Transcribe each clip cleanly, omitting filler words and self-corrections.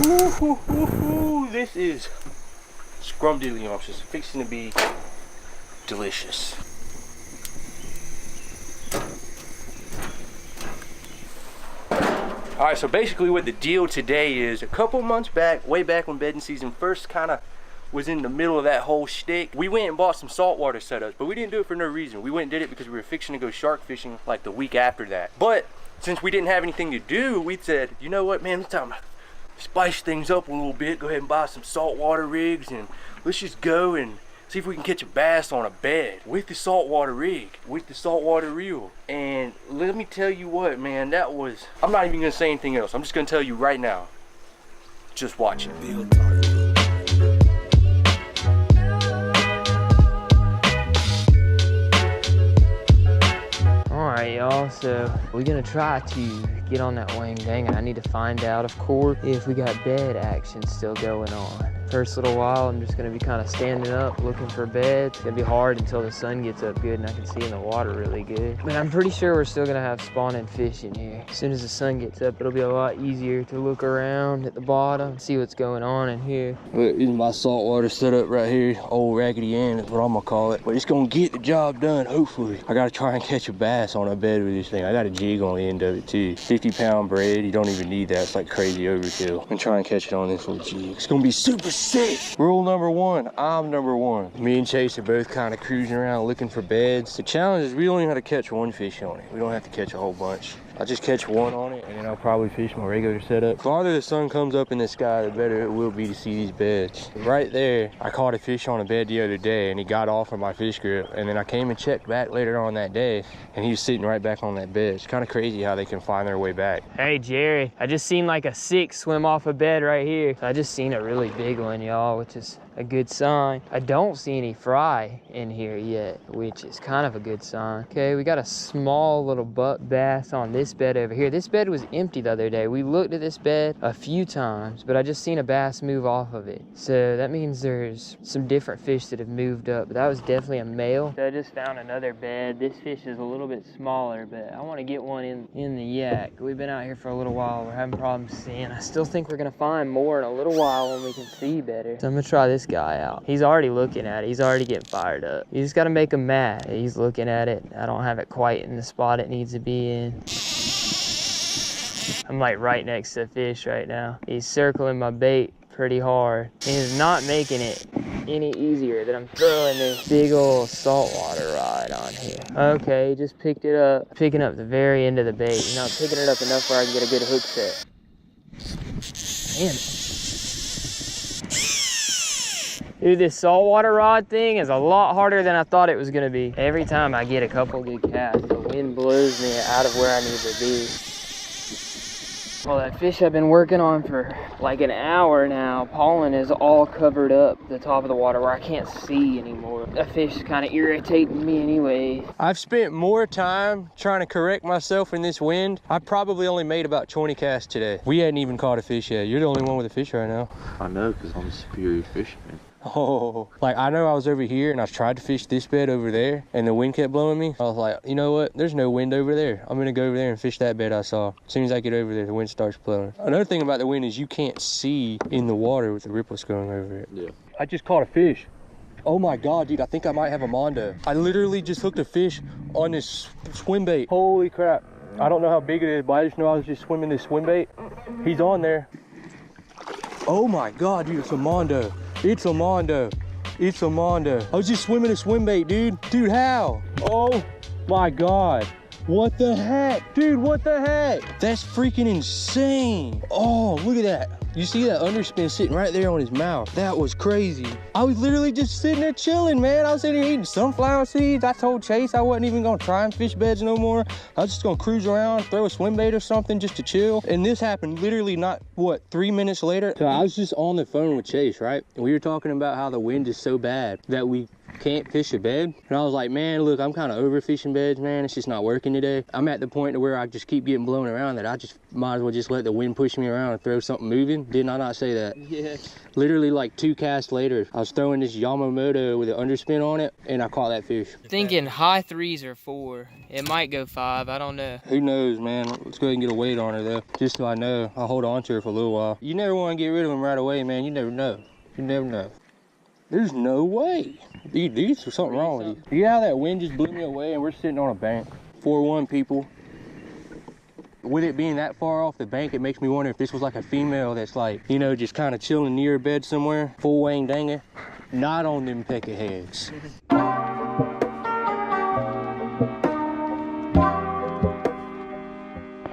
This is scrumdiddlyumptious. Fixing to be delicious. All right, so basically what the deal today is, a couple months back, way back when bedding season first kind of was in the middle of that whole shtick, we went and bought some saltwater setups, but we didn't do it for no reason. We went and did it because we were fixing to go shark fishing like the week after that. But since we didn't have anything to do, we said, you know what, man, it's time to spice things up a little bit, go ahead and buy some saltwater rigs, and let's just go and see if we can catch a bass on a bed with the saltwater rig, with the saltwater reel. And let me tell you what, man, that was, I'm not even gonna say anything else. I'm just gonna tell you right now, just watch it. Alright y'all, so we're gonna try to get on that wing. Dang it, I need to find out, of course, if we got bed action still going on. First little while, I'm just gonna be kind of standing up, looking for beds. It's gonna be hard until the sun gets up good and I can see in the water really good. But I'm pretty sure we're still gonna have spawning fish in here. As soon as the sun gets up, it'll be a lot easier to look around at the bottom, see what's going on in here. This is my saltwater setup right here. Old Raggedy Ann is what I'm gonna call it. But it's gonna get the job done, hopefully. I gotta try and catch a bass on a bed with this thing. I got a jig on the end of it too. 50-pound braid, you don't even need that. It's like crazy overkill. And try and catch it on this little jig. It's gonna be super sick. Rule number one, I'm number one. Me and Chase are both kind of cruising around looking for beds. The challenge is we only have to catch one fish on it. We don't have to catch a whole bunch. I'll just catch one on it and then I'll probably fish my regular setup. The farther the sun comes up in the sky, the better it will be to see these beds. Right there, I caught a fish on a bed the other day and he got off of my fish grip. And then I came and checked back later on that day and he was sitting right back on that bed. It's kind of crazy how they can find their way back. Hey Jerry, I just seen like a 6 swim off a bed right here. So I just seen a really big one, y'all, which is a good sign. I don't see any fry in here yet, which is kind of a good sign. Okay, we got a small little buck bass on this bed over here. This bed was empty the other day. We looked at this bed a few times, but I just seen a bass move off of it. So that means there's some different fish that have moved up, but that was definitely a male. So I just found another bed. This fish is a little bit smaller, but I want to get one in the yak. We've been out here for a little while. We're having problems seeing. I still think we're gonna find more in a little while when we can see better. So I'm gonna try this guy out. He's already looking at it. He's already getting fired up. You just got to make him mad. He's looking at it. I don't have it quite in the spot it needs to be in. I'm like right next to the fish right now. He's circling my bait pretty hard. He's not making it any easier that I'm throwing this big old saltwater rod on here. Okay, just picked it up. Picking up the very end of the bait. He's not picking it up enough where I can get a good hook set. Damn it. Dude, this saltwater rod thing is a lot harder than I thought it was gonna be. Every time I get a couple good casts, the wind blows me out of where I need to be. Well, that fish I've been working on for like an hour now, pollen is all covered up the top of the water where I can't see anymore. That fish is kind of irritating me anyway. I've spent more time trying to correct myself in this wind. I probably only made about 20 casts today. We hadn't even caught a fish yet. You're the only one with a fish right now. I know, because I'm a superior fisherman. Oh, like I know I was over here and I tried to fish this bed over there and the wind kept blowing me. I was like, you know what? There's no wind over there. I'm gonna go over there and fish that bed I saw. As soon as I get over there, the wind starts blowing. Another thing about the wind is you can't see in the water with the ripples going over it. Yeah. I just caught a fish. Oh my God, dude, I think I might have a mondo. I literally just hooked a fish on this swim bait. Holy crap. I don't know how big it is, but I just know I was just swimming this swim bait. He's on there. Oh my God, dude, it's a mondo. It's a mondo. It's a mondo. I was just swimming a swim bait, dude. Dude, how? Oh my God. What the heck? Dude, what the heck? That's freaking insane. Oh, look at that. You see that underspin sitting right there on his mouth? That was crazy. I was literally just sitting there chilling, man. I was sitting here eating sunflower seeds. I told Chase I wasn't even gonna try and fish beds no more. I was just gonna cruise around, throw a swim bait or something just to chill. And this happened literally not, what, 3 minutes later? So I was just on the phone with Chase, right? And we were talking about how the wind is so bad that we can't fish a bed. And I was like, man, look, I'm kind of overfishing beds, man. It's just not working today. I'm at the point to where I just keep getting blown around that I just might as well just let the wind push me around and throw something moving. Did I not say that? Yeah. Literally like 2 casts later, I was throwing this Yamamoto with an underspin on it, and I caught that fish. Thinking high 3s or 4. It might go 5, I don't know. Who knows, man? Let's go ahead and get a weight on her though, just so I know. I'll hold on to her for a little while. You never want to get rid of them right away, man. You never know. You never know. There's no way. Dude, there's something wrong with you. You know how that wind just blew me away and we're sitting on a bank? 4-1 people. With it being that far off the bank, it makes me wonder if this was like a female that's like, you know, just kind of chilling near a bed somewhere, full wang danging, not on them pecker heads.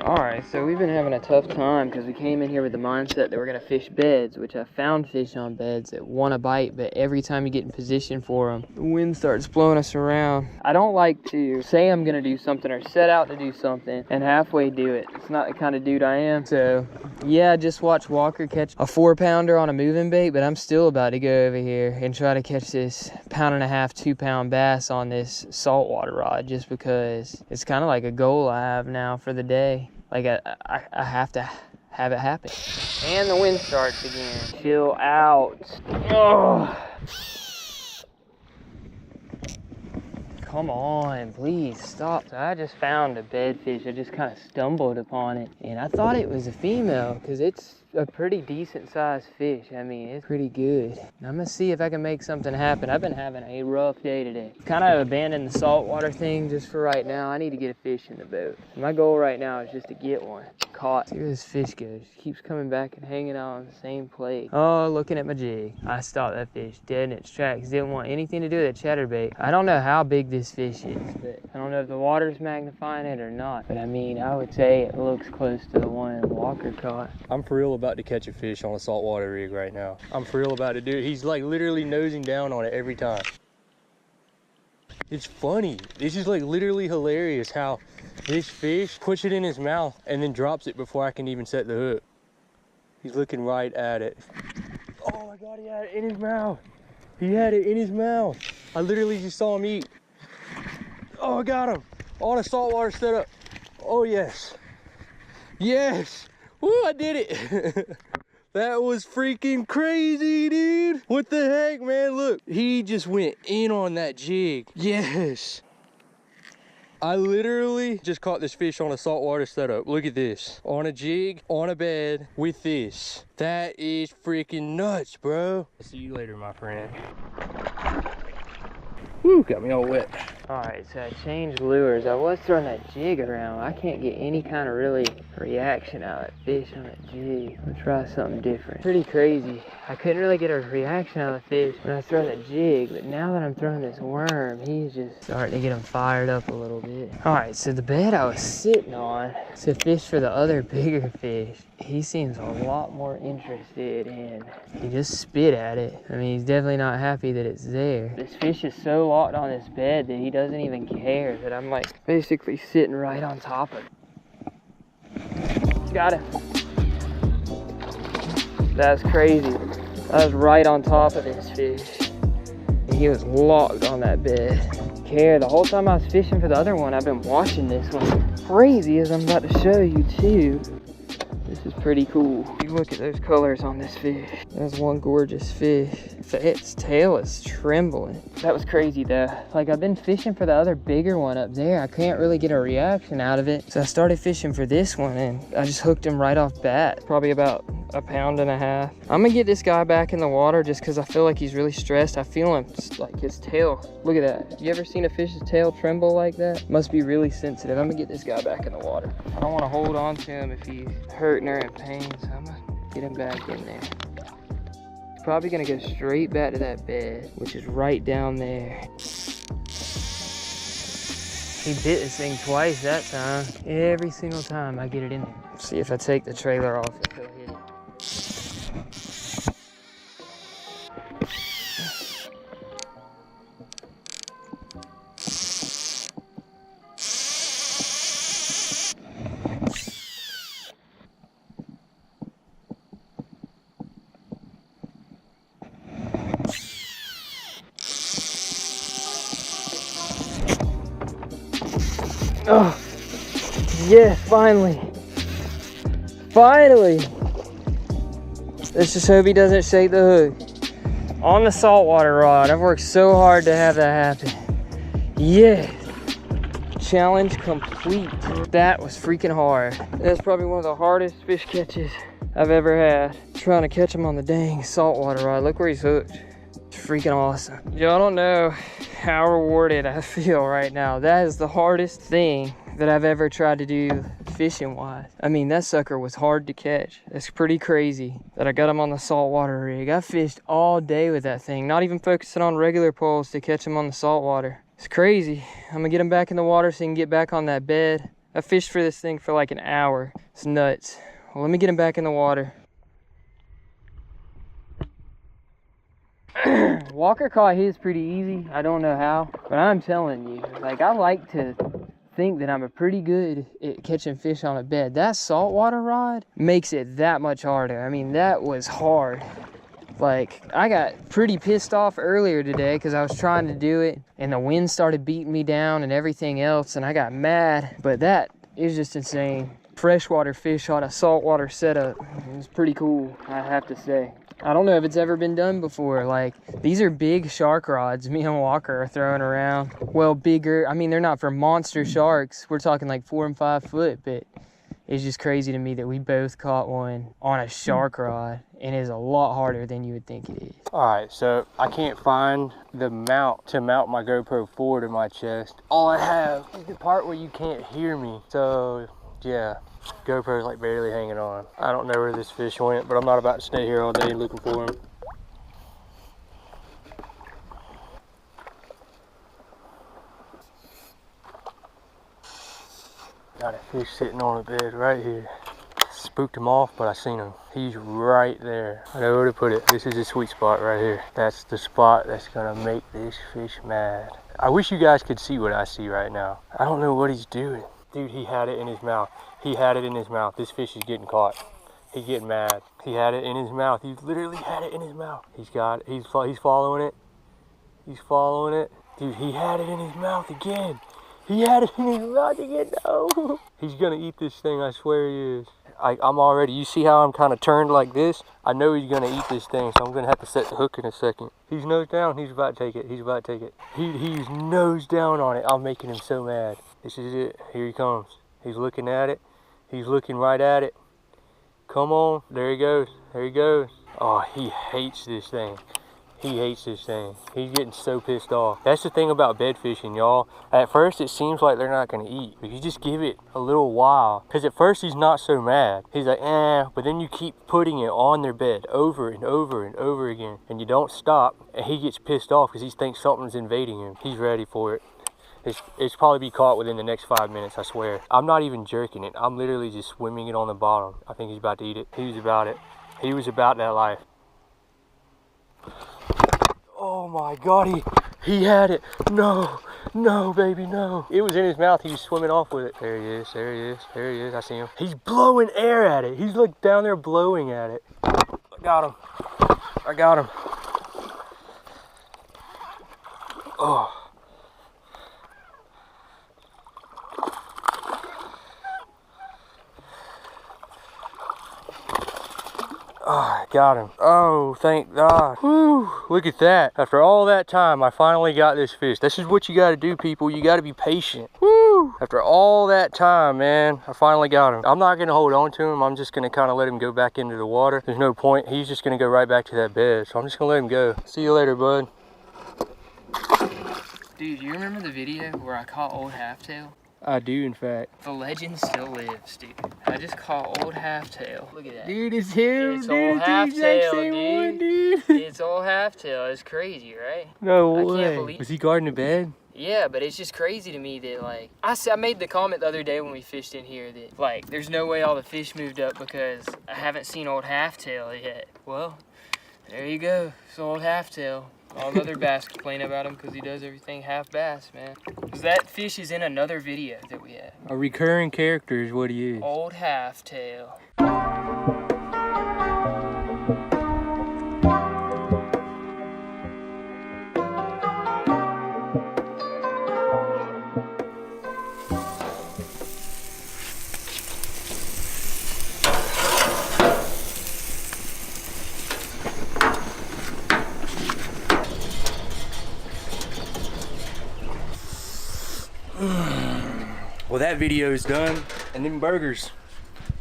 Alright, so we've been having a tough time because we came in here with the mindset that we're going to fish beds, which I found fish on beds that want to bite, but every time you get in position for them, the wind starts blowing us around. I don't like to say I'm going to do something or set out to do something and halfway do it. It's not the kind of dude I am. So, yeah, I just watched Walker catch a 4-pounder on a moving bait, but I'm still about to go over here and try to catch this 1.5 pound, 2 pound bass on this saltwater rod just because it's kind of like a goal I have now for the day. Like, I have to have it happen. And the wind starts again. Chill out. Oh. Come on, please stop. So I just found a bedfish. I just kind of stumbled upon it. And I thought it was a female because it's a pretty decent sized fish. I mean, it's pretty good. I'm gonna see if I can make something happen. I've been having a rough day today. Kind of abandoned the saltwater thing just for right now. I need to get a fish in the boat. My goal right now is just to get one caught. See where this fish goes. She keeps coming back and hanging out on the same plate. Oh, looking at my jig. I stopped that fish dead in its tracks. Didn't want anything to do with that chatterbait. I don't know how big this fish is, but I don't know if the water's magnifying it or not. But I mean, I would say it looks close to the one Walker caught. I'm for real about to catch a fish on a saltwater rig right now. I'm for real about to do it. He's like literally nosing down on it every time. It's funny. This is like literally hilarious how this fish puts it in his mouth and then drops it before I can even set the hook. He's looking right at it. Oh my God, he had it in his mouth. He had it in his mouth. I literally just saw him eat. Oh, I got him. On a saltwater setup. Oh yes. Yes. Woo, I did it. That was freaking crazy, dude. What the heck, man? Look, he just went in on that jig. Yes. I literally just caught this fish on a saltwater setup. Look at this. On a jig, on a bed, with this. That is freaking nuts, bro. See you later, my friend. Woo, got me all wet. Alright, so I changed lures. I was throwing that jig around. I can't get any kind of really reaction out of that fish on that jig. I'm gonna try something different. Pretty crazy. I couldn't really get a reaction out of the fish when I was throwing that jig, but now that I'm throwing this worm, he's just starting to get him fired up a little bit. Alright, so the bed I was sitting on to fish for the other bigger fish, he seems a lot more interested in. He just spit at it. I mean, he's definitely not happy that it's there. This fish is so locked on this bed that he doesn't even care that I'm like basically sitting right on top of it. Got him. That's crazy. I was right on top of this fish. And he was locked on that bed. The whole time I was fishing for the other one, I've been watching this one. Crazy as I'm about to show you too. This is pretty cool. You look at those colors on this fish. That's one gorgeous fish. Its tail is trembling. That was crazy though. Like, I've been fishing for the other bigger one up there. I can't really get a reaction out of it. So I started fishing for this one and I just hooked him right off bat. Probably about 1.5 pounds. I'm gonna get this guy back in the water just because I feel like he's really stressed. I feel him, like his tail. Look at that. You ever seen a fish's tail tremble like that? Must be really sensitive. I'm gonna get this guy back in the water. I don't want to hold on to him if he's hurting or in pain, so I'm gonna get him back in there. He's probably gonna go straight back to that bed, which is right down there. He bit this thing twice that time. Every single time I get it in there. See if I take the trailer off, if he'll hit it. Oh, yeah, finally. Finally. Let's just hope he doesn't shake the hook. On the saltwater rod. I've worked so hard to have that happen. Yeah. Challenge complete. That was freaking hard. That's probably one of the hardest fish catches I've ever had. Trying to catch him on the dang saltwater rod. Look where he's hooked. It's freaking awesome. Y'all don't know how rewarded I feel right now. That is the hardest thing that I've ever tried to do fishing wise. I mean, that sucker was hard to catch. It's pretty crazy that I got him on the saltwater rig. I fished all day with that thing, not even focusing on regular poles to catch him on the saltwater. It's crazy. I'm gonna get him back in the water so he can get back on that bed. I fished for this thing for like an hour. It's nuts. Well, let me get him back in the water. Walker caught his pretty easy. I don't know how, but I'm telling you, like, I like to think that I'm a pretty good at catching fish on a bed. That saltwater rod makes it that much harder. I mean, that was hard. Like, I got pretty pissed off earlier today because I was trying to do it and the wind started beating me down and everything else, and I got mad. But that is just insane. Freshwater fish on a saltwater setup. It was pretty cool, I have to say. I don't know if it's ever been done before. Like, these are big shark rods me and Walker are throwing around. Well, bigger. I mean, they're not for monster sharks. We're talking like 4 and 5 foot, but it's just crazy to me that we both caught one on a shark rod, and it's a lot harder than you would think it is. All right, so I can't find the mount to mount my GoPro forward in my chest. All I have is the part where you can't hear me. So yeah, GoPro's like barely hanging on. I don't know where this fish went, but I'm not about to stay here all day looking for him. Got a fish sitting on the bed right here. Spooked him off, but I seen him. He's right there. I know where to put it. This is a sweet spot right here. That's the spot that's gonna make this fish mad. I wish you guys could see what I see right now. I don't know what he's doing. Dude, he had it in his mouth. He had it in his mouth. This fish is getting caught. He's getting mad. He had it in his mouth. He literally had it in his mouth. He's got it. He's following it. He's following it. Dude, he had it in his mouth again. He had it in his mouth again. No. He's gonna eat this thing. I swear he is. I'm already, you see how I'm kind of turned like this? I know he's gonna eat this thing, so I'm gonna have to set the hook in a second. He's nose down. He's about to take it. He's about to take it. He's nose down on it. I'm making him so mad. This is it. Here he comes. He's looking at it. He's looking right at it. Come on. There he goes. There he goes. Oh, he hates this thing. He hates this thing. He's getting so pissed off. That's the thing about bed fishing, y'all. At first, it seems like they're not gonna eat, but you just give it a little while. Because at first, he's not so mad. He's like, eh, but then you keep putting it on their bed over and over and over again, and you don't stop, and he gets pissed off because he thinks something's invading him. He's ready for it. It's probably be caught within the next 5 minutes, I swear. I'm not even jerking it. I'm literally just swimming it on the bottom. I think he's about to eat it. He was about it. He was about that life. Oh my God, he had it. No, no, baby, no. It was in his mouth. He was swimming off with it. There he is, there he is, there he is. I see him. He's blowing air at it. He's like down there blowing at it. I got him. I got him. Oh. Oh, I got him. Oh, thank God. Whew, look at that. After all that time, I finally got this fish. This is what you got to do, people. You got to be patient. Woo! After all that time, man, I finally got him. I'm not going to hold on to him. I'm just going to kind of let him go back into the water. There's no point. He's just going to go right back to that bed. So I'm just going to let him go. See you later, bud. Dude, you remember the video where I caught old halftail? I do, in fact. The legend still lives, dude. I just caught old halftail. Look at that. Dude, it's him. It's dude, old halftail, dude. It's old halftail. It's crazy, right? No I way. can't believe. Was he guarding the bed? Yeah, but it's just crazy to me that, like, I made the comment the other day when we fished in here that, like, there's no way all the fish moved up because I haven't seen old halftail yet. Well, there you go. It's old halftail. All the other bass complain about him because he does everything half bass, man. Because that fish is in another video that we have. A recurring character is what he is. Old halftail. Well, that video is done, and them burgers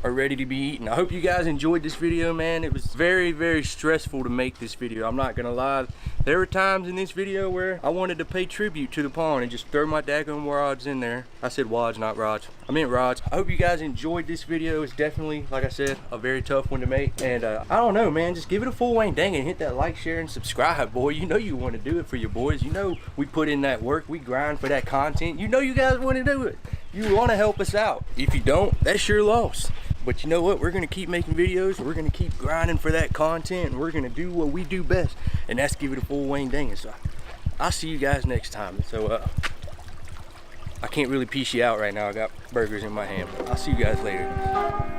are ready to be eaten. I hope you guys enjoyed this video, man. It was very, very stressful to make this video. I'm not gonna lie. There were times in this video where I wanted to pay tribute to the pond and just throw my daggone rods in there. I said wads, not rods. I meant rods. I hope you guys enjoyed this video. It's definitely, like I said, a very tough one to make. And I don't know, man, just give it a full Wayne dang and hit that like, share, and subscribe, boy. You know you want to do it for your boys. You know we put in that work. We grind for that content. You know you guys want to do it. You want to help us out. If you don't, that's your loss. But you know what? We're gonna keep making videos. We're gonna keep grinding for that content, and we're gonna do what we do best, and that's give it a full Wayne dang. So I'll see you guys next time. So I can't really peace you out right now. I got burgers in my hand. I'll see you guys later.